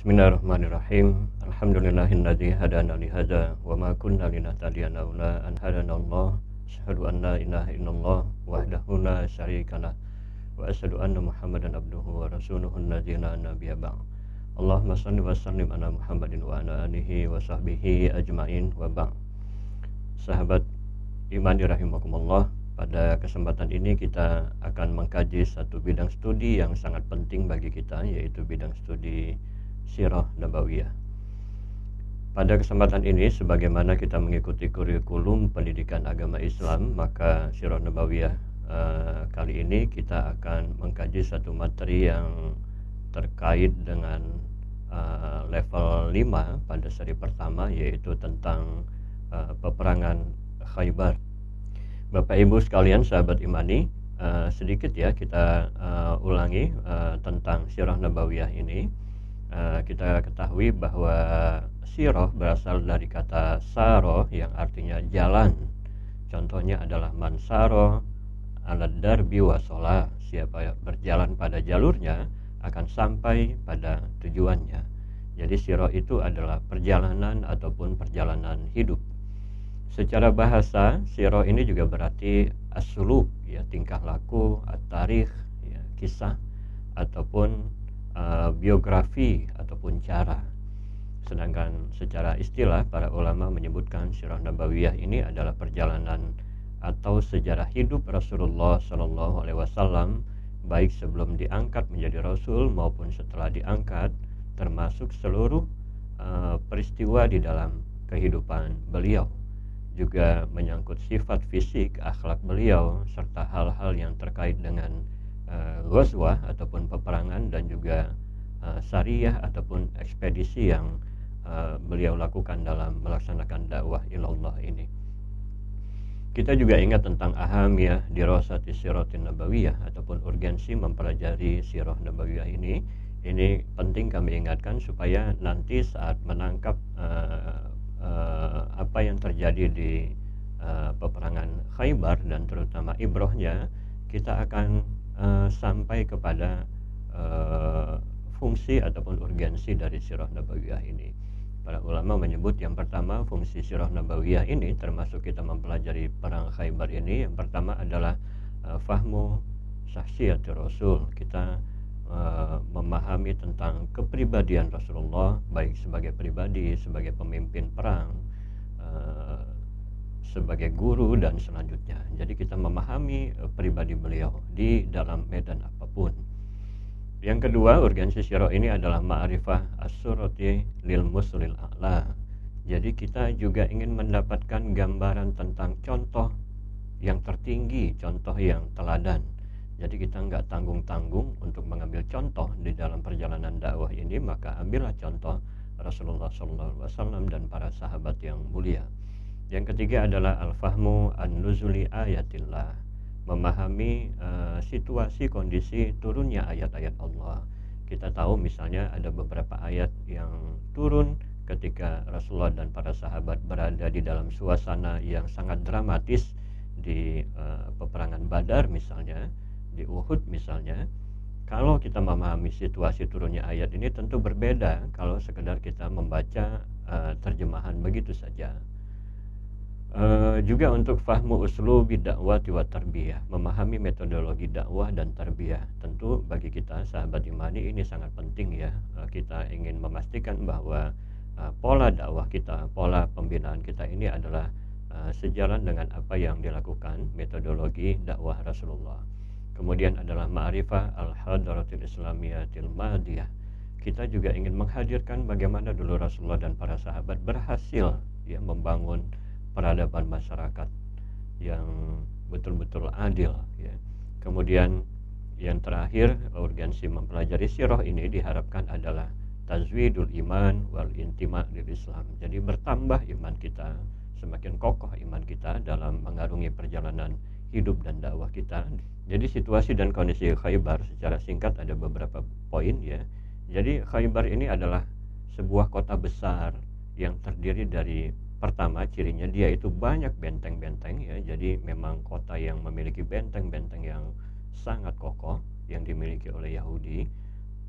Bismillahirrahmanirrahim. Alhamdulillahilladzi hadana li hadza wa ma kunna linahtadiya laula an hadanallah. Asyhadu an la ilaha illallah wahdahu la syarikalah wa asyhadu anna Muhammadan abduhu wa rasuluhu alladzi la nabiyya ba'd. Allahumma shalli wa sallim ala Muhammadin wa ala alihi wa sahbihi ajmain wa ba'd. Sahabat iman rahimakumullah, pada kesempatan ini kita akan mengkaji satu bidang studi yang sangat penting bagi kita, yaitu bidang studi Sirah Nabawiyah. Pada kesempatan ini, sebagaimana kita mengikuti kurikulum pendidikan agama Islam, maka Sirah Nabawiyah kali ini kita akan mengkaji satu materi yang terkait dengan level 5 pada seri pertama, yaitu tentang peperangan Khaybar. Bapak Ibu sekalian, sahabat imani, sedikit ya kita ulangi tentang Sirah Nabawiyah ini. Kita ketahui bahwa sirah berasal dari kata saro yang artinya jalan. Contohnya adalah man saro ala darbi wasola, siapa yang berjalan pada jalurnya akan sampai pada tujuannya. Jadi sirah itu adalah perjalanan ataupun perjalanan hidup. Secara bahasa, sirah ini juga berarti as-suluk, ya, tingkah laku, at-tarikh, ya, kisah ataupun biografi ataupun cara. Sedangkan secara istilah, para ulama menyebutkan Sirah Nabawiyah ini adalah perjalanan atau sejarah hidup Rasulullah Shallallahu Alaihi Wasallam, baik sebelum diangkat menjadi Rasul maupun setelah diangkat, termasuk seluruh peristiwa di dalam kehidupan beliau, juga menyangkut sifat fisik, akhlak beliau, serta hal-hal yang terkait dengan ghazwah ataupun peperangan, dan juga syariah ataupun ekspedisi yang beliau lakukan dalam melaksanakan dakwah ilallah ini. Kita juga ingat tentang ahamiyah dirasati siratin nabawiyah ataupun urgensi mempelajari sirah nabawiyah ini. Ini penting kami ingatkan supaya nanti saat menangkap apa yang terjadi di peperangan Khaybar dan terutama ibrohnya, kita akan sampai kepada fungsi ataupun urgensi dari Sirah Nabawiyah ini. Para ulama menyebut yang pertama, fungsi Sirah Nabawiyah ini termasuk kita mempelajari perang Khaybar ini. Yang pertama adalah fahmu syakhsiyatir Rasul. Kita memahami tentang kepribadian Rasulullah, baik sebagai pribadi, sebagai pemimpin perang, sebagai guru, dan selanjutnya. Jadi kita memahami pribadi beliau di dalam medan apapun. Yang kedua, urgensi sirah ini adalah ma'rifah as-surati lil muslil a'la. Jadi kita juga ingin mendapatkan gambaran tentang contoh yang tertinggi, contoh yang teladan. Jadi kita nggak tanggung-tanggung untuk mengambil contoh di dalam perjalanan dakwah ini, maka ambillah contoh Rasulullah SAW dan para sahabat yang mulia. Yang ketiga adalah al-fahmu an-nuzuli ayatillah, memahami situasi kondisi turunnya ayat-ayat Allah. Kita tahu misalnya ada beberapa ayat yang turun ketika Rasulullah dan para sahabat berada di dalam suasana yang sangat dramatis di peperangan Badar misalnya, di Uhud misalnya. Kalau kita memahami situasi turunnya ayat ini tentu berbeda kalau sekedar kita membaca terjemahan begitu saja. Juga untuk fahmu uslubi dakwah wa tarbiyah, memahami metodologi dakwah dan tarbiyah. Tentu bagi kita sahabat imani ini sangat penting ya. Kita ingin memastikan bahwa pola dakwah kita, pola pembinaan kita ini adalah sejalan dengan apa yang dilakukan metodologi dakwah Rasulullah. Kemudian adalah ma'rifah al-hadaratil islamiyatil madiyah. Kita juga ingin menghadirkan bagaimana dulu Rasulullah dan para sahabat berhasil ya membangun peradaban masyarakat yang betul-betul adil ya. Kemudian yang terakhir, urgensi mempelajari sirah ini diharapkan adalah tazwidul iman wal intima lil Islam. Jadi bertambah iman kita, semakin kokoh iman kita dalam mengarungi perjalanan hidup dan dakwah kita. Jadi situasi dan kondisi Khaybar secara singkat ada beberapa poin ya. Jadi Khaybar ini adalah sebuah kota besar yang terdiri dari, pertama cirinya dia itu banyak benteng-benteng ya. Jadi memang kota yang memiliki benteng-benteng yang sangat kokoh yang dimiliki oleh Yahudi.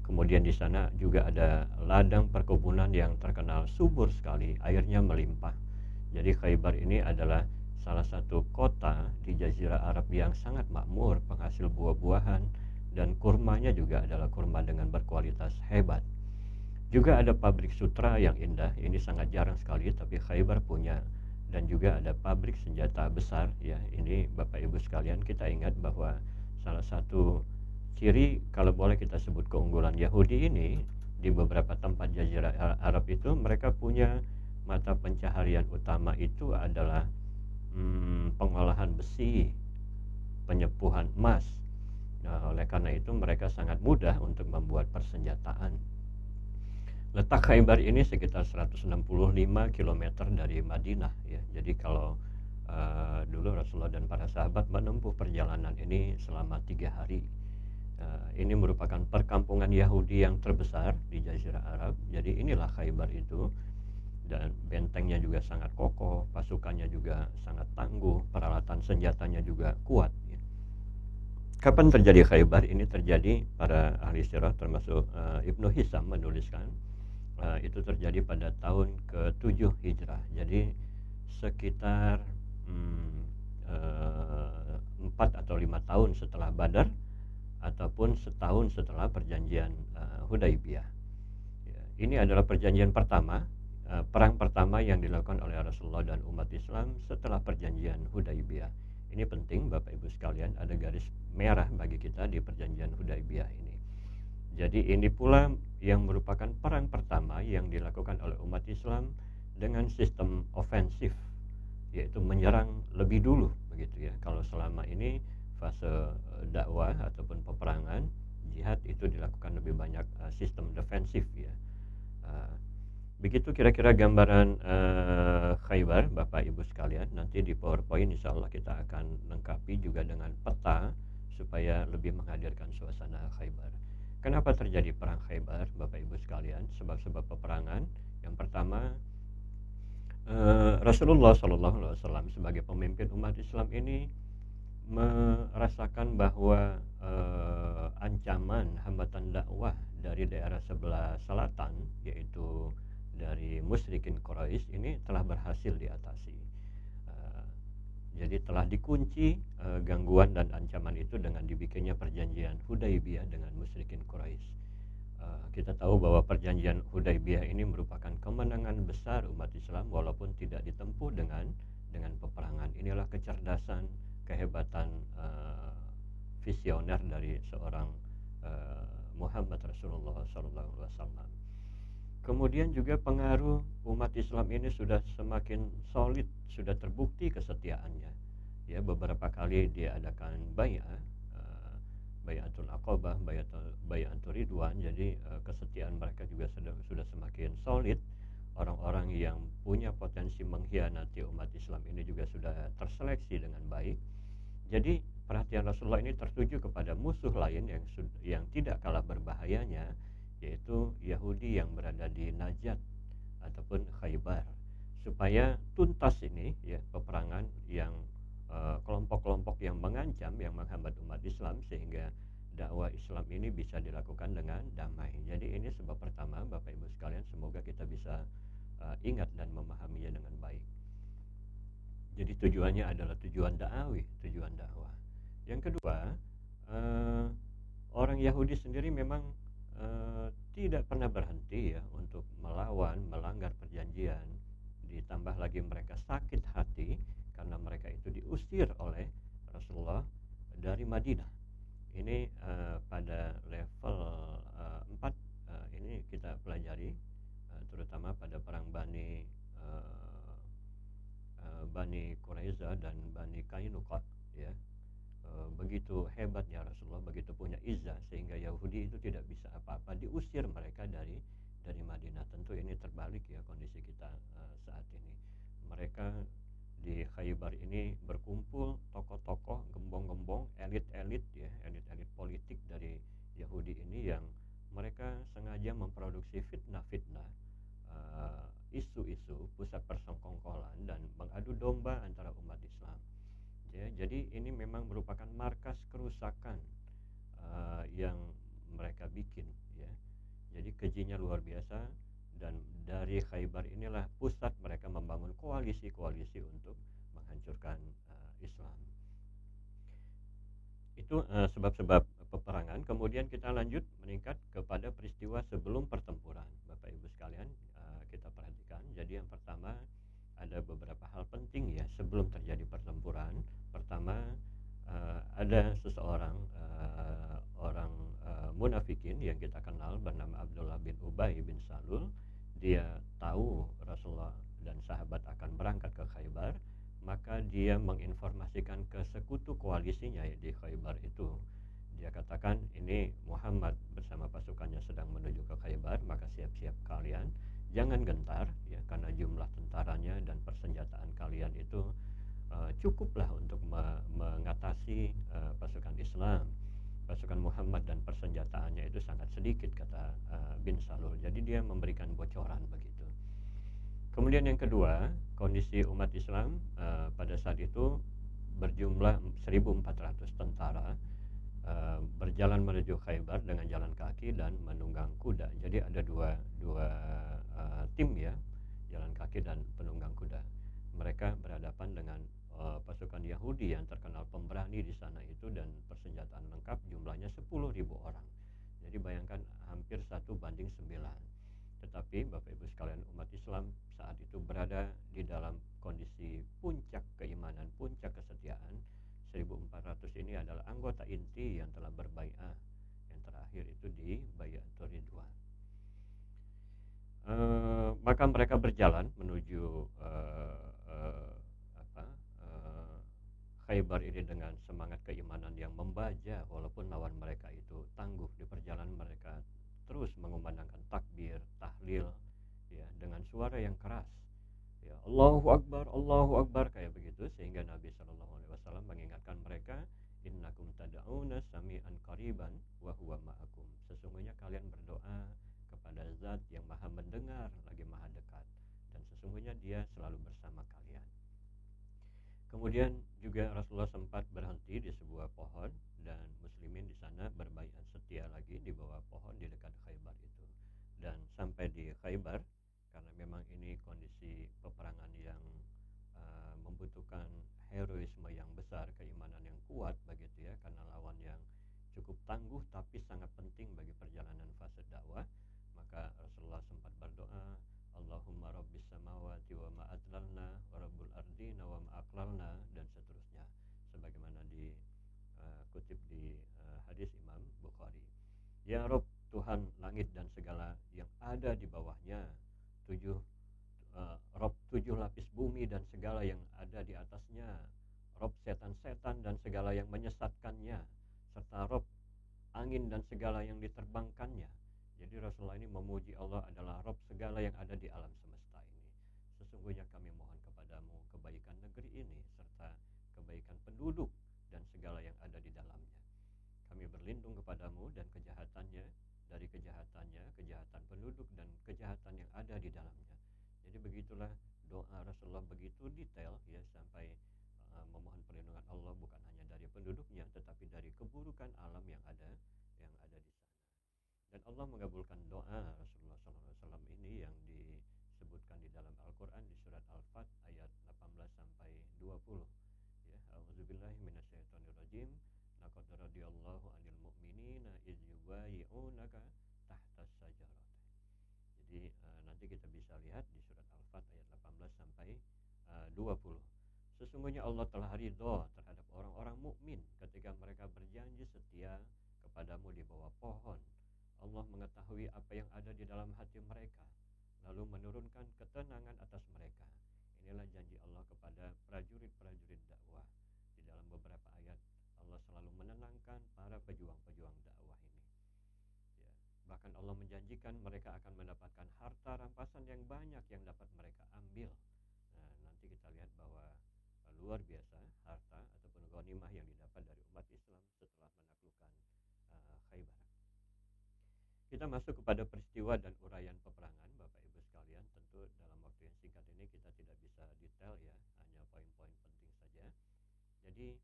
Kemudian di sana juga ada ladang perkebunan yang terkenal subur sekali, airnya melimpah. Jadi Khaybar ini adalah salah satu kota di Jazirah Arab yang sangat makmur, penghasil buah-buahan, dan kurmanya juga adalah kurma dengan berkualitas hebat. Juga ada pabrik sutra yang indah, ini sangat jarang sekali tapi Khaybar punya. Dan juga ada pabrik senjata besar ya. Ini Bapak Ibu sekalian, kita ingat bahwa salah satu ciri, kalau boleh kita sebut, keunggulan Yahudi ini di beberapa tempat Jazirah Arab itu, mereka punya mata pencaharian utama itu adalah pengolahan besi, penyepuhan emas. Nah, oleh karena itu mereka sangat mudah untuk membuat persenjataan. Letak Khaybar ini sekitar 165 km dari Madinah ya. Jadi kalau dulu Rasulullah dan para sahabat menempuh perjalanan ini selama 3 hari. Ini merupakan perkampungan Yahudi yang terbesar di Jazirah Arab. Jadi inilah Khaybar itu, dan bentengnya juga sangat kokoh, pasukannya juga sangat tangguh, peralatan senjatanya juga kuat ya. Kapan terjadi Khaybar? Ini terjadi, para ahli sirah termasuk Ibnu Hisam menuliskan itu terjadi pada tahun ke-7 Hijrah. Jadi sekitar 4 atau 5 tahun setelah Badar, ataupun setahun setelah perjanjian Hudaibiyah. Ya, ini adalah perjanjian pertama, perang pertama yang dilakukan oleh Rasulullah dan umat Islam setelah perjanjian Hudaibiyah. Ini penting Bapak Ibu sekalian, ada garis merah bagi kita di perjanjian Hudaibiyah ini. Jadi ini pula yang merupakan perang pertama yang dilakukan oleh umat Islam dengan sistem ofensif, yaitu menyerang lebih dulu begitu ya. Kalau selama ini fase dakwah ataupun peperangan jihad itu dilakukan lebih banyak sistem defensif ya. Begitu kira-kira gambaran Khaybar Bapak Ibu sekalian. Nanti di PowerPoint insya Allah kita akan lengkapi juga dengan peta supaya lebih menghadirkan suasana Khaybar. Kenapa terjadi perang Khaybar Bapak Ibu sekalian? Sebab-sebab peperangan. Yang pertama, Rasulullah SAW sebagai pemimpin umat Islam ini merasakan bahwa ancaman hambatan dakwah dari daerah sebelah selatan, yaitu dari musyrikin Quraisy, ini telah berhasil diatasi. Jadi telah dikunci gangguan dan ancaman itu dengan dibikinnya perjanjian Hudaibiyah dengan musyrikin Quraisy. Kita tahu bahwa perjanjian Hudaibiyah ini merupakan kemenangan besar umat Islam walaupun tidak ditempuh dengan peperangan. Inilah kecerdasan, kehebatan visioner dari seorang Muhammad Rasulullah SAW. Kemudian juga pengaruh umat Islam ini sudah semakin solid, sudah terbukti kesetiaannya. Ya, beberapa kali dia adakan Bai'atul Aqabah, Bai'atul Ridwan. Jadi kesetiaan mereka juga sudah semakin solid. Orang-orang yang punya potensi mengkhianati umat Islam ini juga sudah terseleksi dengan baik. Jadi perhatian Rasulullah ini tertuju kepada musuh lain yang tidak kalah berbahayanya, yaitu Yahudi yang berada di Najd ataupun Khaybar, supaya tuntas ini ya peperangan yang kelompok-kelompok yang mengancam, yang menghambat umat Islam, sehingga dakwah Islam ini bisa dilakukan dengan damai. Jadi ini sebab pertama Bapak Ibu sekalian, semoga kita bisa ingat dan memahaminya dengan baik. Jadi tujuannya adalah tujuan da'awi, tujuan dakwah. Yang kedua, orang Yahudi sendiri memang tidak pernah berhenti ya untuk melawan, melanggar perjanjian. Ditambah lagi mereka sakit hati karena mereka itu diusir oleh Rasulullah dari Madinah. Ini pada level 4 ini kita pelajari, terutama pada perang Bani Quraiza dan Bani Qainuqa ya. Begitu hebatnya Rasulullah, begitu punya izzah, sehingga Yahudi itu tidak bisa apa-apa, diusir mereka dari Madinah. Tentu ini terbalik ya kondisi kita saat ini. Mereka di Khaybar ini berkumpul tokoh-tokoh, gembong-gembong, elit-elit ya, elit-elit politik dari Yahudi ini yang mereka sengaja memproduksi fitnah-fitnah, isu-isu, pusat persengkongkolan dan mengadu domba antara umat Islam. Ya, jadi ini memang merupakan markas kerusakan yang mereka bikin ya. Jadi kejinya luar biasa, dan dari Khaybar inilah pusat mereka membangun koalisi-koalisi untuk menghancurkan Islam. Itu sebab-sebab peperangan. Kemudian kita lanjut meningkat kepada peristiwa sebelum pertempuran. Bapak Ibu sekalian, kita perhatikan. Jadi yang pertama, ada beberapa hal penting ya sebelum terjadi pertempuran. Pertama, ada seseorang orang munafikin yang kita kenal bernama Abdullah bin Ubay bin Salul. Dia tahu Rasulullah dan sahabat akan berangkat ke Khaybar, maka dia menginformasikan ke sekutu koalisinya di Khaybar itu. Dia katakan, ini Muhammad bersama pasukannya sedang menuju ke Khaybar, maka siap-siap kalian, jangan gentar ya, karena jumlah tentaranya dan persenjataan kalian itu cukuplah untuk mengatasi pasukan Islam. Pasukan Muhammad dan persenjataannya itu sangat sedikit, kata bin Salul. Jadi dia memberikan bocoran begitu. Kemudian yang kedua, kondisi umat Islam pada saat itu berjumlah 1.400 tentara berjalan menuju Khaybar dengan jalan kaki dan menunggang kuda. Jadi ada dua tim ya, jalan kaki dan penunggang kuda. Mereka berhadapan dengan pasukan Yahudi yang terkenal pemberani di sana itu, dan persenjataan lengkap jumlahnya 10.000 orang. Jadi bayangkan hampir 1:9. Tetapi Bapak Ibu sekalian, umat Islam saat itu berada di dalam kondisi puncak keimanan, puncak kesetiaan. 1.400 ini adalah anggota inti yang telah berbai'ah, yang terakhir itu di Bai'atul Ridwan. Maka mereka berjalan menuju Khaybar ini dengan semangat keimanan yang membaja, walaupun lawan mereka itu tangguh. Di perjalanan mereka terus mengumandangkan takbir, tahlil ya, dengan suara yang keras ya, Allahu Akbar kayak begitu, sehingga Nabi SAW mengingatkan mereka, innakum tad'una sami'an qariban wa huwa ma'akum. Sesungguhnya kalian berdoa kepada zat yang maha mendengar lagi maha dekat, dan sesungguhnya dia selalu bersama kalian. Kemudian juga Rasulullah sempat berhenti di sebuah pohon, dan muslimin di sana berbaiat setia lagi di bawah pohon di dekat Khaybar itu. Dan sampai di Khaybar, karena memang ini kondisi peperangan yang membutuhkan heroisme yang besar, keimanan yang kuat begitu ya, karena lawan yang cukup tangguh tapi sangat penting bagi perjalanan fase dakwah, maka Rasulullah sempat berdoa, Allahumma rabbis samawati wa ma'adlalna wa rabbul ardina wa ma'aklalna, dan seterusnya, sebagaimana dikutip di hadis Imam Bukhari. Ya Rabb, Tuhan langit dan segala yang ada di bawahnya, Rabb 7 lapis bumi dan segala yang ada di atasnya, Rabb setan-setan dan segala yang menyesatkannya, serta Rabb angin dan segala yang diterbangkannya. Jadi Rasulullah ini memuji Allah adalah Rabb segala yang ada di alam semesta ini. Sesungguhnya kami mohon kepadamu kebaikan negeri ini serta kebaikan penduduk dan segala yang ada di dalamnya. Kami berlindung kepadamu dan kejahatannya, dari kejahatannya, kejahatan penduduk dan kejahatan yang ada di dalamnya. Jadi begitulah doa Rasulullah, begitu detail ya, sampai memohon perlindungan Allah bukan hanya dari penduduknya tetapi dari keburukan alam yang ada di sana. Dan Allah mengabulkan doa Rasulullah SAW ini yang disebutkan di dalam Al-Quran di surat Al-Fat ayat 18 sampai 20 ya. A'udzubillahi minasyaitonirrajim. Laqad radiyallahu 'anil mu'minina idz yubayyi'unaka tahtas sajarah. Jadi nanti kita bisa lihat di surat Al-Fat ayat 18 sampai 20. Sesungguhnya Allah telah ridho terhadap orang-orang mukmin ketika mereka berjanji setia kepadamu di bawah pohon. Allah mengetahui apa yang ada di dalam hati mereka, lalu menurunkan ketenangan atas mereka. Inilah janji Allah kepada prajurit-prajurit dakwah. Di dalam beberapa ayat Allah selalu menenangkan para pejuang-pejuang dakwah ini ya. Bahkan Allah menjanjikan mereka akan mendapatkan harta rampasan yang banyak yang dapat mereka ambil. Nah, nanti kita lihat bahwa luar biasa harta ataupun ghanimah yang didapat dari umat Islam setelah menaklukkan Khaybar. Kita masuk kepada peristiwa dan uraian peperangan, Bapak Ibu sekalian. Tentu dalam waktu yang singkat ini kita tidak bisa detail ya, hanya poin-poin penting saja. Jadi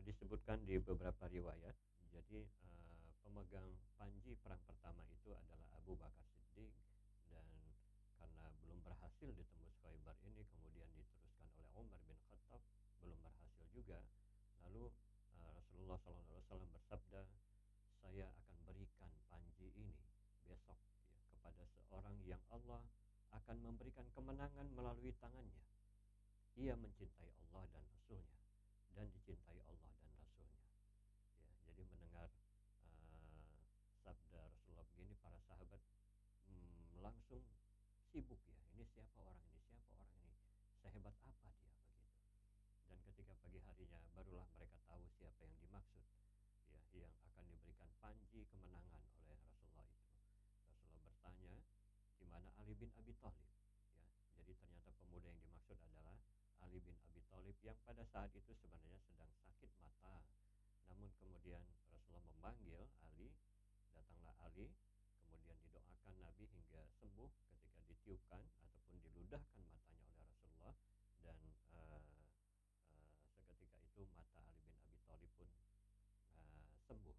disebutkan di beberapa riwayat, jadi pemegang panji perang pertama itu adalah Abu akan memberikan kemenangan melalui tangannya. Ia mencintai Allah dan Rasulnya, dan dicintai Allah dan Rasulnya. Ya, jadi mendengar sabda Rasulullah begini, para sahabat langsung sibuk ya. Ini siapa orang ini? Siapa orang ini? Sehebat apa dia begitu? Dan ketika pagi harinya barulah mereka tahu siapa yang dimaksud, ya, yang akan diberikan panji kemenangan oleh Rasulullah itu. Rasulullah bertanya, di mana Ali bin Abi Thalib? Ya, jadi ternyata pemuda yang dimaksud adalah Ali bin Abi Thalib yang pada saat itu sebenarnya sedang sakit mata. Namun kemudian Rasulullah memanggil Ali, datanglah Ali, kemudian didoakan Nabi hingga sembuh ketika ditiupkan ataupun diludahkan matanya oleh Rasulullah, dan seketika itu mata Ali bin Abi Thalib pun sembuh.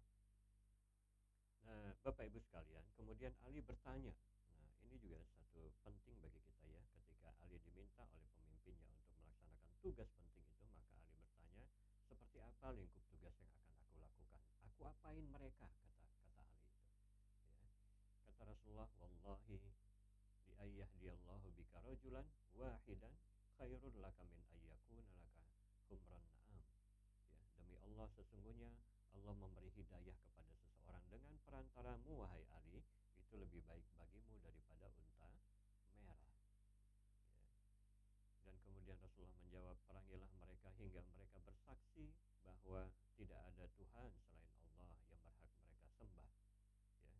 Nah, Bapak Ibu sekalian, kemudian Ali bertanya. Nah, ini juga satu penting bagi kita ya, ketika Ali diminta oleh pemimpinnya untuk melaksanakan tugas penting itu, maka Ali bertanya, seperti apa lingkup tugas yang akan aku lakukan? Aku apain mereka? Kata Ali itu. Ya. Kata Rasulullah, wallahi li ayyahdiyallahu bika rajulan wahidan khairul laka min ayyakuna laka humran na'am. Ya, demi Allah, sesungguhnya Allah memberi hidayah kepada seseorang dengan perantaramu, wahai Ali, itu lebih baik bagimu daripada unta merah. Ya. Dan kemudian Rasulullah menjawab, perangilah mereka hingga mereka bersaksi bahwa tidak ada Tuhan selain Allah yang berhak mereka sembah, ya,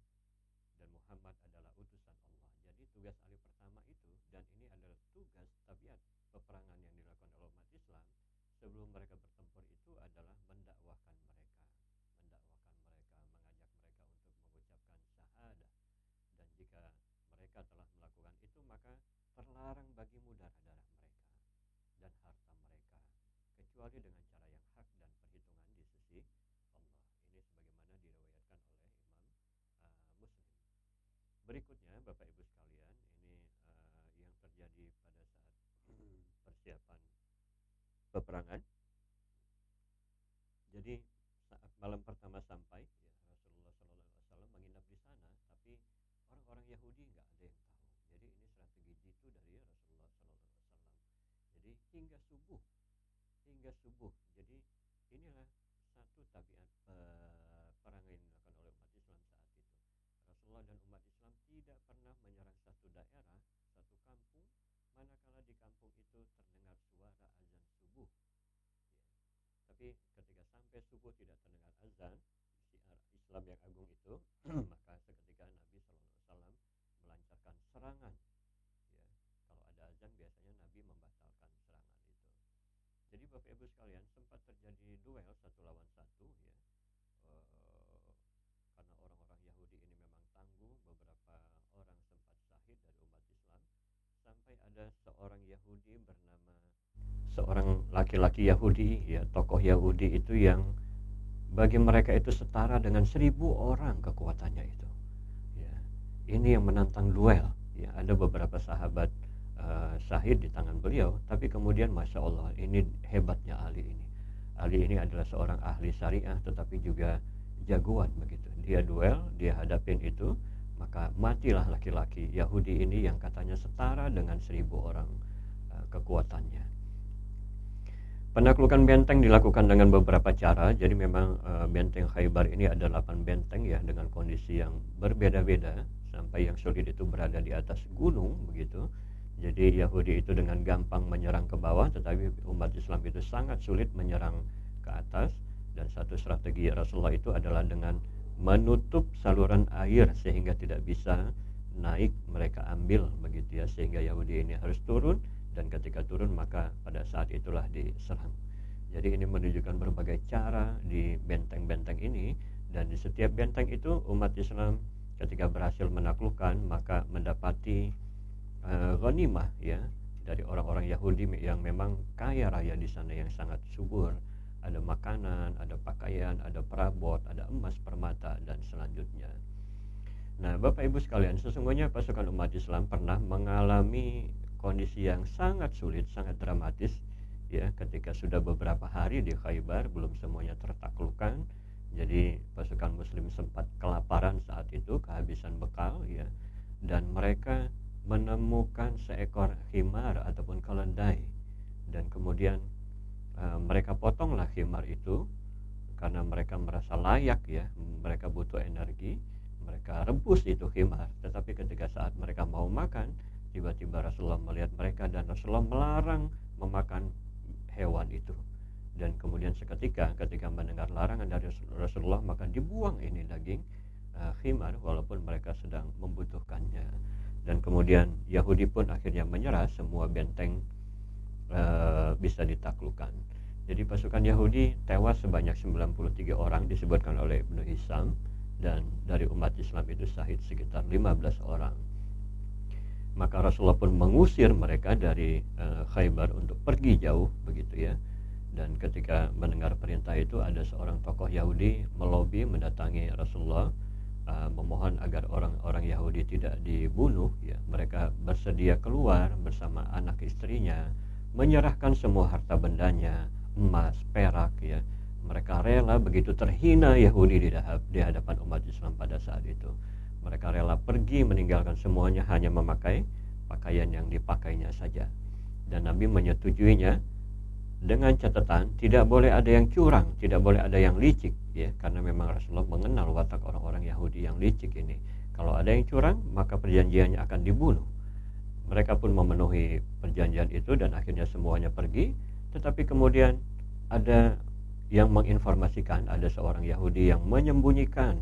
dan Muhammad adalah utusan Allah. Jadi tugas Ali pertama itu, dan ini adalah tugas tabiat peperangan yang dilakukan oleh umat Islam sebelum mereka bertempur, itu adalah mendakwahkan mereka, mengajak mereka untuk mengucapkan syahadah. Dan jika mereka telah melakukan itu, maka terlarang bagimu darah-darah mereka dan harta mereka, kecuali dengan cara yang hak dan perhitungan di sisi Allah. Ini sebagaimana diriwayatkan oleh Imam Muslim. Berikutnya, Bapak Ibu sekalian, ini yang terjadi pada saat persiapan peperangan. Jadi saat malam pertama sampai, ya, Rasulullah SAW menginap di sana, tapi orang-orang Yahudi nggak ada yang tahu. Jadi ini strategi jitu dari Rasulullah SAW. Jadi hingga subuh. Jadi inilah satu tabiat peperangan yang dilakukan oleh umat Islam saat itu. Rasulullah dan umat Islam tidak pernah menyerang satu daerah, satu kampung, manakala di kampung itu terdengar suara azan subuh. Ya. Tapi ketika sampai subuh tidak terdengar azan, syiar Islam yang agung itu, maka seketika Nabi SAW melancarkan serangan. Ya. Kalau ada azan biasanya Nabi membatalkan serangan itu. Jadi Bapak Ibu sekalian, sempat terjadi duel 1 lawan 1, ya. Karena orang-orang Yahudi ini memang tangguh, beberapa orang sempat syahid dari umat Islam, sampai ada seorang laki-laki Yahudi, ya, tokoh Yahudi itu yang bagi mereka itu setara dengan 1000 orang kekuatannya itu. Ya, ini yang menantang duel. Ya, ada beberapa sahabat syahid di tangan beliau, tapi kemudian Masya Allah, ini hebatnya Ali ini. Ali ini adalah seorang ahli syariah, tetapi juga jagoan begitu. Dia duel, dia hadapin itu, maka matilah laki-laki Yahudi ini yang katanya setara dengan 1000 orang kekuatannya. Penaklukan benteng dilakukan dengan beberapa cara. Jadi memang benteng Khaybar ini ada 8 benteng, ya, dengan kondisi yang berbeda-beda, sampai yang sulit itu berada di atas gunung begitu. Jadi Yahudi itu dengan gampang menyerang ke bawah, tetapi umat Islam itu sangat sulit menyerang ke atas. Dan satu strategi Rasulullah itu adalah dengan menutup saluran air sehingga tidak bisa naik, mereka ambil begitu, ya, sehingga Yahudi ini harus turun, dan ketika turun maka pada saat itulah diserang. Jadi ini menunjukkan berbagai cara di benteng-benteng ini, dan di setiap benteng itu umat Islam ketika berhasil menaklukkan maka mendapati ghanimah, ya, dari orang-orang Yahudi yang memang kaya raya di sana, yang sangat subur. Ada makanan, ada pakaian, ada perabot, ada emas, permata, dan selanjutnya. Nah, Bapak Ibu sekalian, sesungguhnya pasukan umat Islam pernah mengalami kondisi yang sangat sulit, sangat dramatis, ya, ketika sudah beberapa hari di Khaybar belum semuanya tertaklukkan. Jadi pasukan Muslim sempat kelaparan saat itu, kehabisan bekal, ya, dan mereka menemukan seekor khimar ataupun keledai, dan kemudian mereka potonglah khimar itu karena mereka merasa layak ya, mereka butuh energi, mereka rebus itu khimar. Tetapi ketika saat mereka mau makan, tiba-tiba Rasulullah melihat mereka dan Rasulullah melarang memakan hewan itu. Dan kemudian ketika mendengar larangan dari Rasulullah, maka dibuang ini daging khimar walaupun mereka sedang membutuhkannya. Dan kemudian Yahudi pun akhirnya menyerah, semua benteng bisa ditaklukkan. Jadi pasukan Yahudi tewas sebanyak 93 orang disebutkan oleh Ibnu Hisham, dan dari umat Islam itu syahid sekitar 15 orang. Maka Rasulullah pun mengusir mereka dari Khaybar untuk pergi jauh begitu ya. Dan ketika mendengar perintah itu, ada seorang tokoh Yahudi melobi mendatangi Rasulullah, memohon agar orang-orang Yahudi tidak dibunuh ya. Mereka bersedia keluar bersama anak istrinya, menyerahkan semua harta bendanya, emas, perak ya. Mereka rela, begitu terhina Yahudi di hadapan umat Islam pada saat itu, mereka rela pergi meninggalkan semuanya, hanya memakai pakaian yang dipakainya saja. Dan Nabi menyetujuinya dengan catatan tidak boleh ada yang curang, tidak boleh ada yang licik ya, karena memang Rasulullah mengenal watak orang-orang Yahudi yang licik ini. Kalau ada yang curang, maka perjanjiannya akan dibunuh. Mereka pun memenuhi perjanjian itu dan akhirnya semuanya pergi. Tetapi kemudian ada yang menginformasikan, ada seorang Yahudi yang menyembunyikan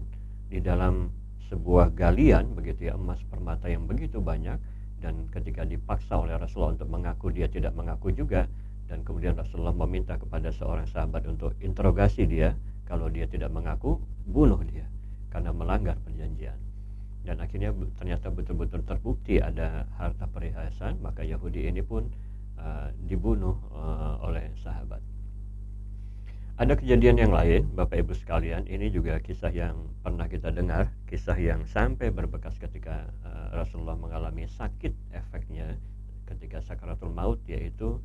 di dalam sebuah galian begitu ya, emas permata yang begitu banyak. Dan ketika dipaksa oleh Rasulullah untuk mengaku, dia tidak mengaku juga. Dan kemudian Rasulullah meminta kepada seorang sahabat untuk interogasi dia. Kalau dia tidak mengaku, bunuh dia karena melanggar perjanjian. Dan akhirnya ternyata betul-betul terbukti ada harta perhiasan, maka Yahudi ini pun dibunuh oleh sahabat. Ada kejadian yang lain, Bapak Ibu sekalian, ini juga kisah yang pernah kita dengar, kisah yang sampai berbekas ketika Rasulullah mengalami sakit efeknya ketika sakaratul maut, yaitu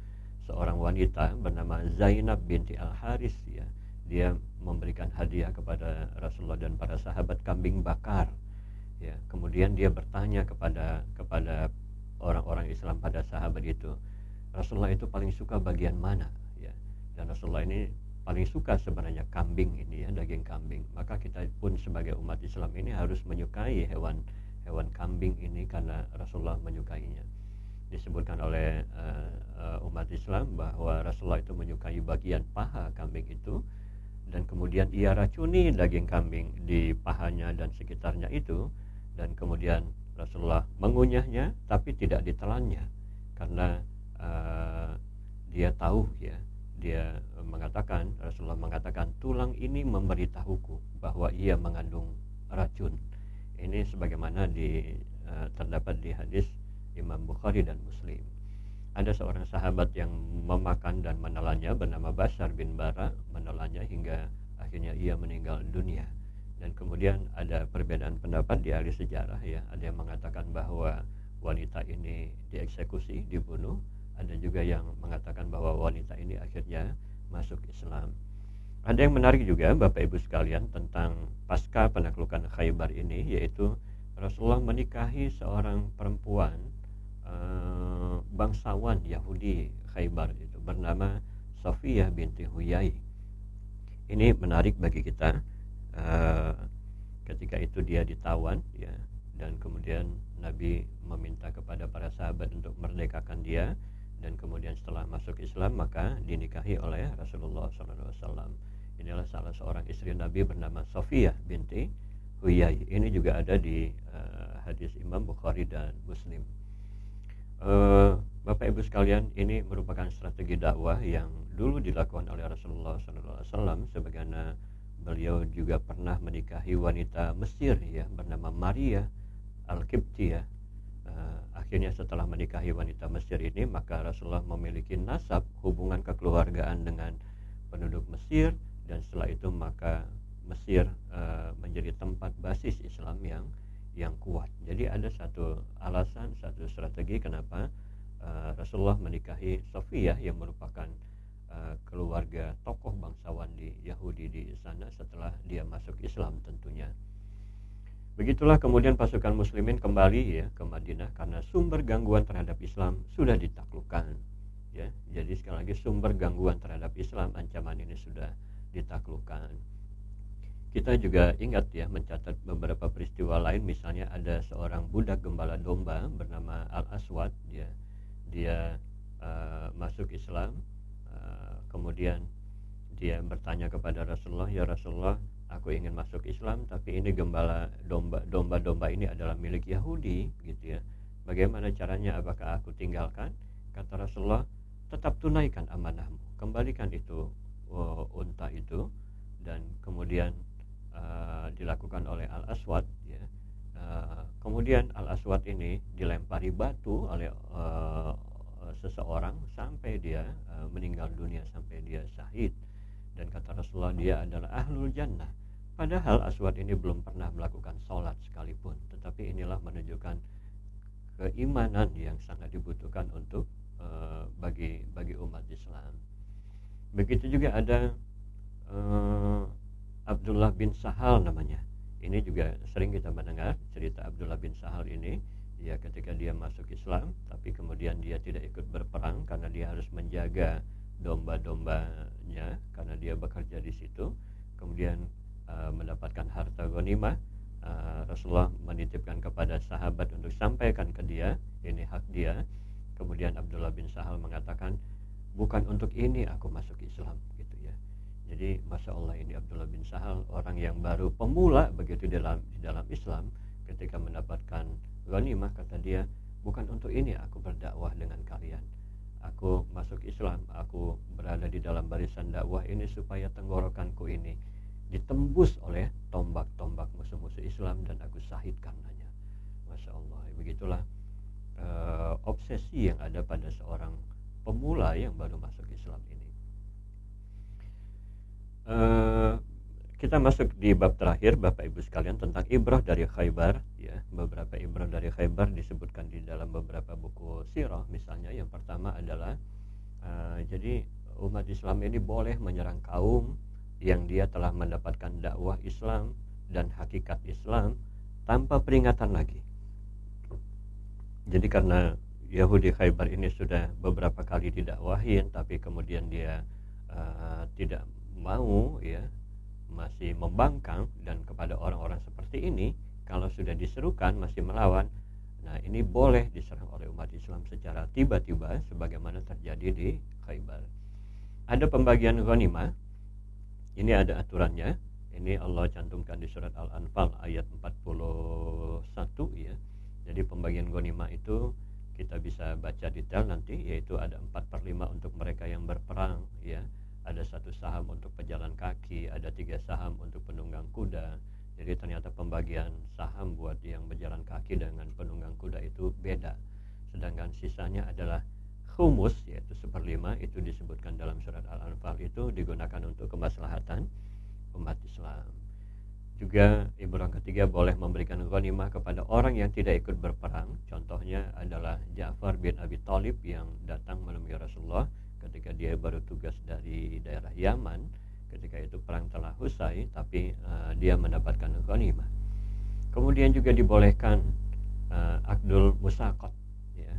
seorang wanita bernama Zainab binti Al-Haris ya. Dia memberikan hadiah kepada Rasulullah dan para sahabat kambing bakar ya. Kemudian dia bertanya kepada orang-orang Islam pada sahabat itu, Rasulullah itu paling suka bagian mana ya. Dan Rasulullah ini paling suka sebenarnya kambing ini ya, daging kambing. Maka kita pun sebagai umat Islam ini harus menyukai hewan kambing ini karena Rasulullah menyukainya. Disebutkan oleh umat Islam bahwa Rasulullah itu menyukai bagian paha kambing itu, dan kemudian ia racuni daging kambing di pahanya dan sekitarnya itu, dan kemudian Rasulullah mengunyahnya tapi tidak ditelannya karena dia tahu ya, Rasulullah mengatakan tulang ini memberitahuku bahwa ia mengandung racun. Ini sebagaimana terdapat di hadis Imam Bukhari dan Muslim. Ada seorang sahabat yang memakan dan menelannya bernama Bashar bin Bara, menelannya hingga akhirnya ia meninggal dunia. Dan kemudian ada perbedaan pendapat di ahli sejarah ya. Ada yang mengatakan bahwa wanita ini dieksekusi, dibunuh. Ada juga yang mengatakan bahwa wanita ini akhirnya masuk Islam. Ada yang menarik juga Bapak Ibu sekalian tentang pasca penaklukan Khaybar ini, yaitu Rasulullah menikahi seorang perempuan bangsawan Yahudi Khaybar itu bernama Safiyah binti Huyai. Ini menarik bagi kita. Ketika itu dia ditawan ya, dan kemudian Nabi meminta kepada para sahabat untuk merdekakan dia, dan kemudian setelah masuk Islam maka dinikahi oleh Rasulullah SAW. Inilah salah seorang istri Nabi bernama Safiyah binti Huyai. Ini juga ada di hadis Imam Bukhari dan Muslim. Bapak Ibu sekalian, ini merupakan strategi dakwah yang dulu dilakukan oleh Rasulullah SAW, sebagaimana beliau juga pernah menikahi wanita Mesir ya bernama Maria Al-Qibtiyah. Akhirnya setelah menikahi wanita Mesir ini, maka Rasulullah memiliki nasab hubungan kekeluargaan dengan penduduk Mesir, dan setelah itu maka Mesir menjadi tempat basis Islam yang kuat. Jadi ada satu alasan, satu strategi kenapa Rasulullah menikahi Safiyah yang merupakan keluarga tokoh bangsawan di Yahudi di sana setelah dia masuk Islam tentunya. Begitulah kemudian pasukan muslimin kembali ya ke Madinah karena sumber gangguan terhadap Islam sudah ditaklukkan. Ya, jadi sekali lagi sumber gangguan terhadap Islam, ancaman ini sudah ditaklukkan. Kita juga ingat ya mencatat beberapa peristiwa lain, misalnya ada seorang budak gembala domba bernama Al-Aswad, dia masuk Islam, kemudian dia bertanya kepada Rasulullah, ya Rasulullah, aku ingin masuk Islam tapi ini gembala domba ini adalah milik Yahudi gitu ya. Bagaimana caranya, apakah aku tinggalkan? Kata Rasulullah, tetap tunaikan amanahmu, kembalikan itu unta itu. Dan kemudian dilakukan oleh Al-Aswad ya. Kemudian Al-Aswad ini dilempari batu oleh seseorang sampai dia meninggal dunia, sampai dia syahid. Dan kata Rasulullah, dia adalah ahlul jannah. Padahal Aswad ini belum pernah melakukan sholat sekalipun, tetapi inilah menunjukkan keimanan yang sangat dibutuhkan untuk bagi umat Islam. Begitu juga ada Abdullah bin Sahal namanya. Ini juga sering kita mendengar cerita Abdullah bin Sahal ini. Ya, ketika dia masuk Islam, tapi kemudian dia tidak ikut berperang karena dia harus menjaga domba-dombanya karena dia bekerja di situ. Kemudian mendapatkan harta ghanimah, Rasulullah menitipkan kepada sahabat untuk sampaikan ke dia, ini hak dia. Kemudian Abdullah bin Sahal mengatakan, bukan untuk ini aku masuk Islam gitu ya. Jadi Masya Allah, ini Abdullah bin Sahal, orang yang baru pemula begitu di dalam Islam. Ketika mendapatkan ghanimah, kata dia, bukan untuk ini aku berdakwah dengan kalian. Aku masuk Islam, aku berada di dalam barisan dakwah ini supaya tenggorokanku ini ditembus oleh tombak-tombak musuh-musuh Islam dan aku syahid karenanya. Masya Allah, begitulah obsesi yang ada pada seorang pemula yang baru masuk Islam ini. Kita masuk di bab terakhir, Bapak Ibu sekalian, tentang ibrah dari Khaybar ya. Beberapa ibrah dari Khaybar disebutkan di dalam beberapa buku sirah. Misalnya yang pertama adalah jadi umat Islam ini boleh menyerang kaum yang dia telah mendapatkan dakwah Islam dan hakikat Islam tanpa peringatan lagi. Jadi karena Yahudi Khaybar ini sudah beberapa kali didakwahin, tapi kemudian dia tidak mau ya, masih membangkang, dan kepada orang-orang seperti ini kalau sudah diserukan masih melawan, nah ini boleh diserang oleh umat Islam secara tiba-tiba sebagaimana terjadi di Khaybar. Ada pembagian ghanimah, ini ada aturannya, ini Allah cantumkan di surat Al-Anfal ayat 41 ya. Jadi pembagian ghanimah itu kita bisa baca detail nanti, yaitu ada 4/5 untuk mereka yang berperang ya. Ada 1 saham untuk pejalan kaki, ada 3 saham untuk penunggang kuda. Jadi ternyata pembagian saham buat yang berjalan kaki dengan penunggang kuda itu beda. Sedangkan sisanya adalah khumus, yaitu 1/5, itu disebutkan dalam surat Al-Anfal, itu digunakan untuk kemaslahatan umat Islam. Juga ibrah ketiga, boleh memberikan ghanimah kepada orang yang tidak ikut berperang. Contohnya adalah Ja'far bin Abi Thalib yang datang menemui Rasulullah ketika dia baru tugas dari daerah Yaman. Ketika itu perang telah usai, tapi dia mendapatkan ghanimah. Kemudian juga dibolehkan Aqdul Musaqat ya.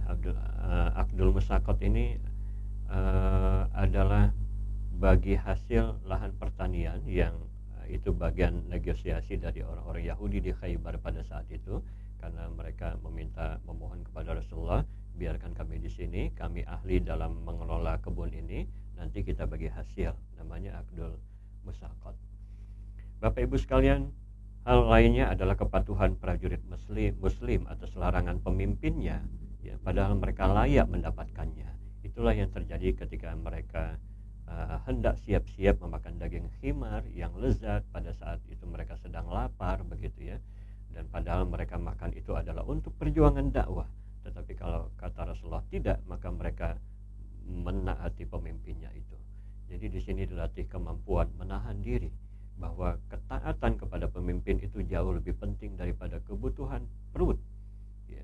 Aqdul Musaqat ini adalah bagi hasil lahan pertanian yang itu bagian negosiasi dari orang-orang Yahudi di Khaybar pada saat itu, karena mereka memohon kepada Rasulullah, biarkan kami di sini, kami ahli dalam mengelola kebun ini, nanti kita bagi hasil, namanya Aqdul Musaqat. Bapak Ibu sekalian, hal lainnya adalah kepatuhan prajurit muslim atas larangan pemimpinnya ya, padahal mereka layak mendapatkannya. Itulah yang terjadi ketika mereka hendak siap-siap memakan daging khimar yang lezat pada saat itu mereka sedang lapar begitu ya. Dan padahal mereka makan itu adalah untuk perjuangan dakwah. Tetapi kalau kata Rasulullah tidak, maka mereka menaati pemimpinnya itu. Jadi di sini dilatih kemampuan menahan diri, bahwa ketaatan kepada pemimpin itu jauh lebih penting daripada kebutuhan perut ya.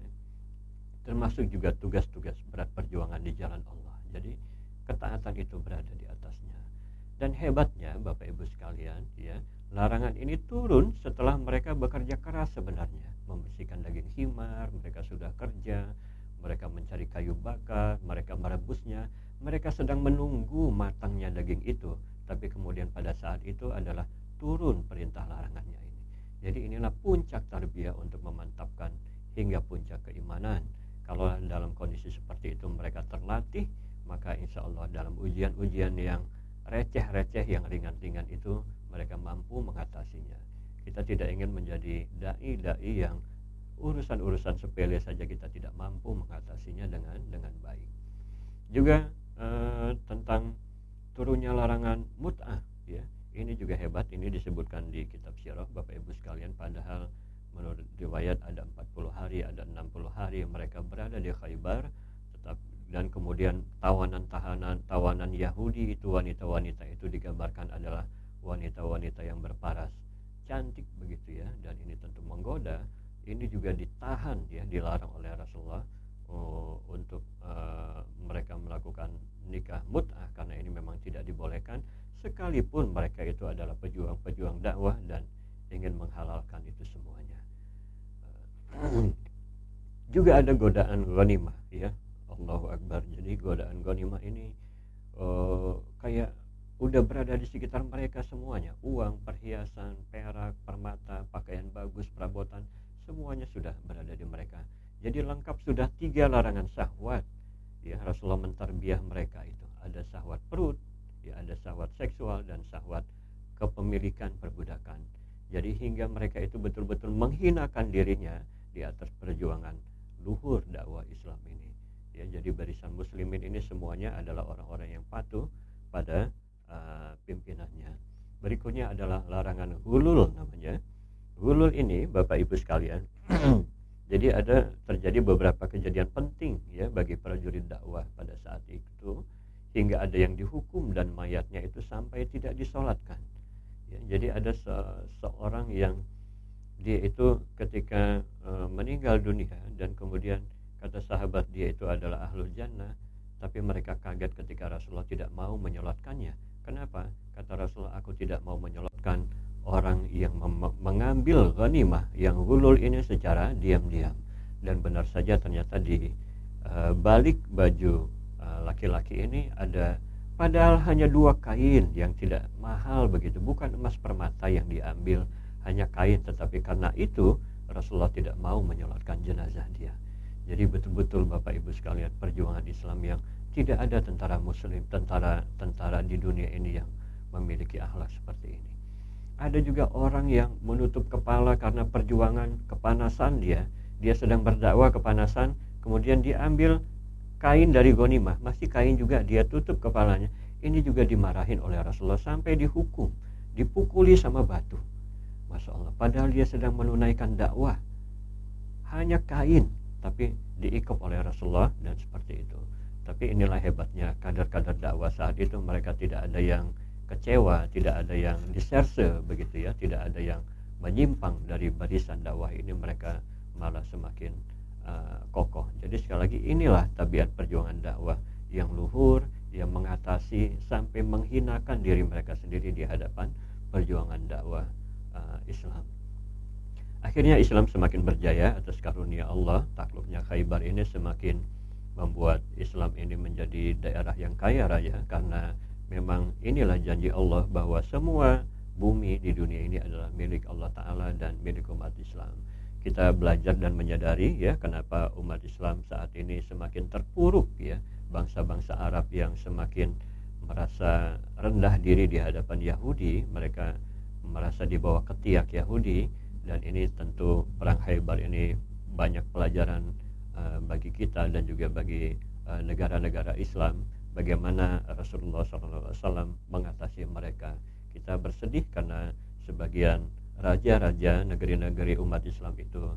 Termasuk juga tugas-tugas berat perjuangan di jalan Allah. Jadi ketaatan itu berada di atasnya. Dan hebatnya Bapak Ibu sekalian ya, Larangan ini turun setelah mereka bekerja keras sebenarnya, membersihkan daging himar, mereka sudah kerja, mereka mencari kayu bakar, mereka merebusnya, mereka sedang menunggu matangnya daging itu, tapi kemudian pada saat itu adalah turun perintah larangannya ini. Jadi inilah puncak tarbiyah untuk memantapkan hingga puncak keimanan. Kalau dalam kondisi seperti itu mereka terlatih, maka insya Allah dalam ujian-ujian yang receh-receh, yang ringan-ringan itu mereka mampu mengatasinya. Kita tidak ingin menjadi dai-dai yang urusan-urusan sepele saja kita tidak mampu mengatasinya dengan baik. Juga tentang turunnya larangan mut'ah, ya. Ini juga hebat, ini disebutkan di kitab Sirah Bapak Ibu sekalian, padahal menurut riwayat ada 40 hari, ada 60 hari mereka berada di Khaybar, dan kemudian tawanan Yahudi itu, wanita-wanita itu digambarkan adalah wanita-wanita yang berparas cantik begitu ya, dan ini tentu menggoda. Ini juga ditahan ya, dilarang oleh Rasulullah untuk mereka melakukan nikah mut'ah, karena ini memang tidak dibolehkan sekalipun mereka itu adalah pejuang-pejuang dakwah dan ingin menghalalkan itu semuanya. Juga ada godaan ghanimah ya, Allahu Akbar. Jadi godaan ghanimah ini kayak udah berada di sekitar mereka semuanya. Uang, perhiasan, perak, permata, pakaian bagus, perabotan, semuanya sudah berada di mereka. Jadi lengkap sudah 3 larangan syahwat. Ya, Rasulullah mentarbiyah mereka itu. Ada syahwat perut, ya, ada syahwat seksual dan syahwat kepemilikan perbudakan. Jadi hingga mereka itu betul-betul menghinakan dirinya di atas perjuangan luhur dakwah Islam ini. Ya, jadi barisan muslimin ini semuanya adalah orang-orang yang patuh pada pimpinannya. Berikutnya adalah larangan hulul namanya. Hulul ini Bapak Ibu sekalian, jadi ada terjadi beberapa kejadian penting ya bagi prajurit dakwah pada saat itu, hingga ada yang dihukum dan mayatnya itu sampai tidak disolatkan. Ya, jadi ada seorang yang dia itu ketika meninggal dunia, dan kemudian kata sahabat dia itu adalah ahlul jannah, tapi mereka kaget ketika Rasulullah tidak mau menyolatkannya. Kenapa? Kata Rasulullah, aku tidak mau menyolatkan orang yang mengambil ghanimah yang hulul ini secara diam-diam. Dan benar saja ternyata di balik baju laki-laki ini ada, padahal hanya 2 kain yang tidak mahal begitu, bukan emas permata yang diambil, hanya kain, tetapi karena itu Rasulullah tidak mau menyolatkan jenazah dia. Jadi betul-betul Bapak Ibu sekalian, perjuangan Islam yang tidak ada tentara muslim, tentara di dunia ini yang memiliki akhlak seperti ini. Ada juga orang yang menutup kepala karena perjuangan, kepanasan dia sedang berdakwah kepanasan, kemudian diambil kain dari ghanimah, masih kain juga dia tutup kepalanya. Ini juga dimarahin oleh Rasulullah sampai dihukum, dipukuli sama batu. Masya Allah, padahal dia sedang menunaikan dakwah, hanya kain tapi diikop oleh Rasulullah dan seperti itu. Tapi inilah hebatnya kadar-kadar dakwah saat itu, mereka tidak ada yang kecewa, tidak ada yang diserse begitu ya, tidak ada yang menyimpang dari barisan dakwah ini, mereka malah semakin kokoh. Jadi sekali lagi inilah tabiat perjuangan dakwah yang luhur, yang mengatasi sampai menghinakan diri mereka sendiri di hadapan perjuangan dakwah Islam. Akhirnya Islam semakin berjaya atas karunia Allah. Takluknya Khaybar ini semakin membuat Islam ini menjadi daerah yang kaya raya, karena memang inilah janji Allah bahwa semua bumi di dunia ini adalah milik Allah Ta'ala dan milik umat Islam. Kita belajar dan menyadari ya kenapa umat Islam saat ini semakin terpuruk ya, bangsa-bangsa Arab yang semakin merasa rendah diri di hadapan Yahudi, mereka merasa di bawah ketiak Yahudi. Dan ini tentu perang Khaybar ini banyak pelajaran bagi kita dan juga bagi negara-negara Islam, bagaimana Rasulullah SAW mengatasi mereka. Kita bersedih karena sebagian raja-raja negeri-negeri umat Islam itu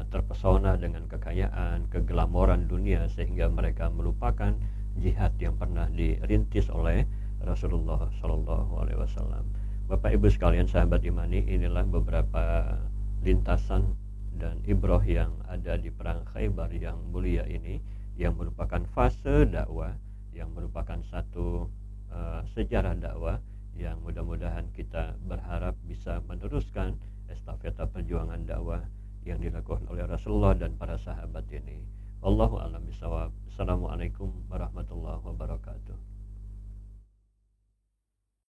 terpesona dengan kekayaan, keglamoran dunia, sehingga mereka melupakan jihad yang pernah dirintis oleh Rasulullah SAW. Bapak Ibu sekalian, sahabat imani, inilah beberapa lintasan dan ibrah yang ada di perang Khaybar yang mulia ini, yang merupakan fase dakwah, yang merupakan satu sejarah dakwah yang mudah-mudahan kita berharap bisa meneruskan estafeta perjuangan dakwah yang dilakukan oleh Rasulullah dan para sahabat ini. Wallahu a'lam bishawab. Assalamualaikum warahmatullahi wabarakatuh.